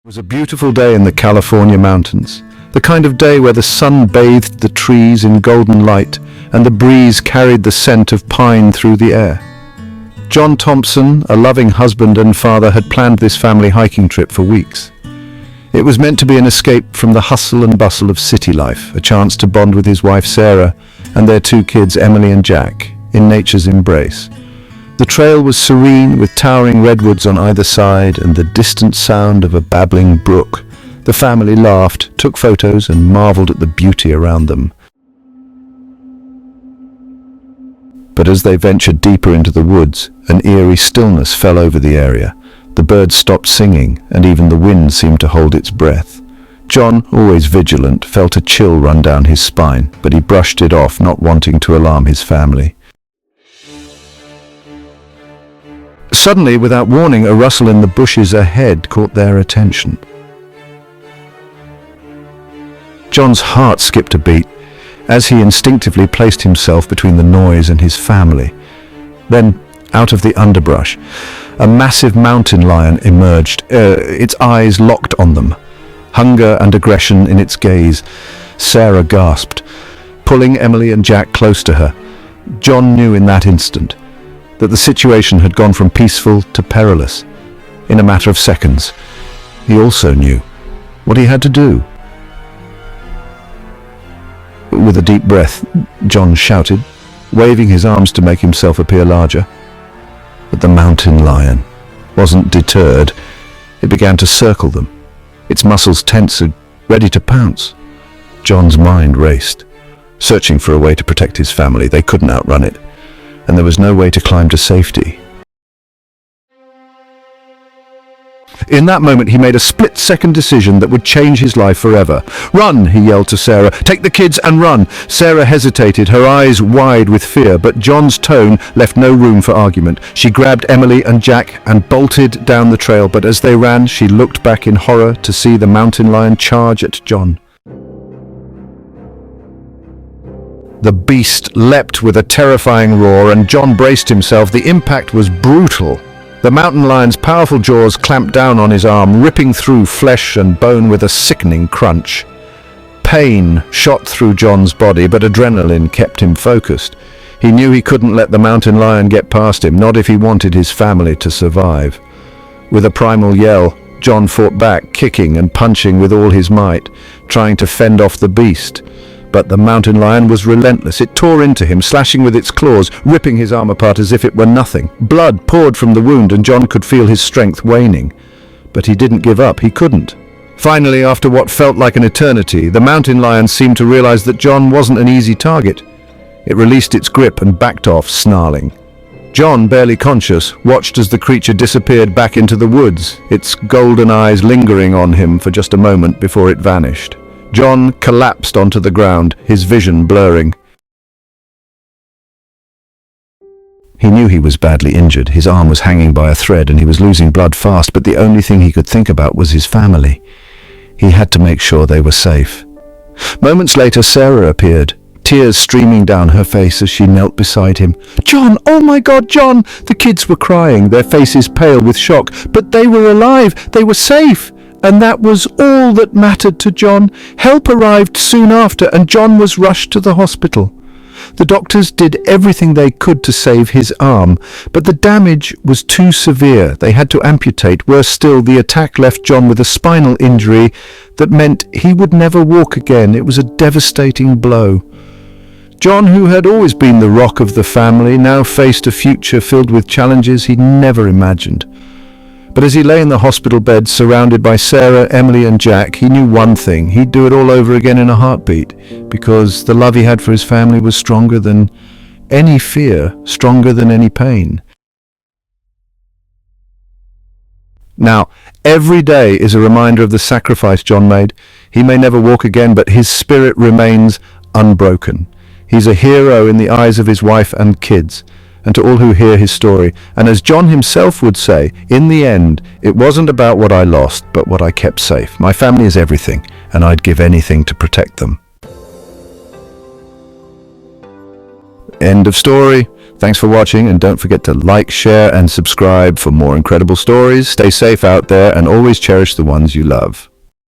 It was a beautiful day in the California mountains, the kind of day where the sun bathed the trees in golden light and the breeze carried the scent of pine through the air. John Thompson, a loving husband and father, had planned this family hiking trip for weeks. It was meant to be an escape from the hustle and bustle of city life, a chance to bond with his wife Sarah and their two kids Emily and Jack in nature's embrace. The trail was serene, with towering redwoods on either side and the distant sound of a babbling brook. The family laughed, took photos, and marveled at the beauty around them. But as they ventured deeper into the woods, an eerie stillness fell over the area. The birds stopped singing, and even the wind seemed to hold its breath. John, always vigilant, felt a chill run down his spine, but he brushed it off, not wanting to alarm his family. Suddenly, without warning, a rustle in the bushes ahead caught their attention. John's heart skipped a beat as he instinctively placed himself between the noise and his family. Then, out of the underbrush, a massive mountain lion emerged, its eyes locked on them, hunger and aggression in its gaze. Sarah gasped, pulling Emily and Jack close to her. John knew in that instant that the situation had gone from peaceful to perilous. In a matter of seconds, he also knew what he had to do. With a deep breath, John shouted, waving his arms to make himself appear larger. But the mountain lion wasn't deterred. It began to circle them, its muscles tense, ready to pounce. John's mind raced, searching for a way to protect his family. They couldn't outrun it, and there was no way to climb to safety. In that moment, he made a split-second decision that would change his life forever. "Run!" he yelled to Sarah. "Take the kids and run!" Sarah hesitated, her eyes wide with fear, but John's tone left no room for argument. She grabbed Emily and Jack and bolted down the trail, but as they ran, she looked back in horror to see the mountain lion charge at John. The beast leapt with a terrifying roar, and John braced himself. The impact was brutal. The mountain lion's powerful jaws clamped down on his arm, ripping through flesh and bone with a sickening crunch. Pain shot through John's body, but adrenaline kept him focused. He knew he couldn't let the mountain lion get past him, not if he wanted his family to survive. With a primal yell, John fought back, kicking and punching with all his might, trying to fend off the beast. But the mountain lion was relentless. It tore into him, slashing with its claws, ripping his arm apart as if it were nothing. Blood poured from the wound, and John could feel his strength waning. But he didn't give up. He couldn't. Finally, after what felt like an eternity, the mountain lion seemed to realize that John wasn't an easy target. It released its grip and backed off, snarling. John, barely conscious, watched as the creature disappeared back into the woods, its golden eyes lingering on him for just a moment before it vanished. John collapsed onto the ground, his vision blurring. He knew he was badly injured. His arm was hanging by a thread and he was losing blood fast, but the only thing he could think about was his family. He had to make sure they were safe. Moments later, Sarah appeared, tears streaming down her face as she knelt beside him. "John! Oh my God, John!" The kids were crying, their faces pale with shock. But they were alive! They were safe! And that was all that mattered to John. Help arrived soon after, and John was rushed to the hospital. The doctors did everything they could to save his arm, but the damage was too severe. They had to amputate. Worse still, the attack left John with a spinal injury that meant he would never walk again. It was a devastating blow. John, who had always been the rock of the family, now faced a future filled with challenges he'd never imagined. But as he lay in the hospital bed, surrounded by Sarah, Emily and Jack, he knew one thing: he'd do it all over again in a heartbeat, because the love he had for his family was stronger than any fear, stronger than any pain. Now, every day is a reminder of the sacrifice John made. He may never walk again, but his spirit remains unbroken. He's a hero in the eyes of his wife and kids, and to all who hear his story. And as John himself would say, in the end, it wasn't about what I lost, but what I kept safe. My family is everything, and I'd give anything to protect them. End of story. Thanks for watching, and don't forget to like, share, and subscribe for more incredible stories. Stay safe out there and always cherish the ones you love.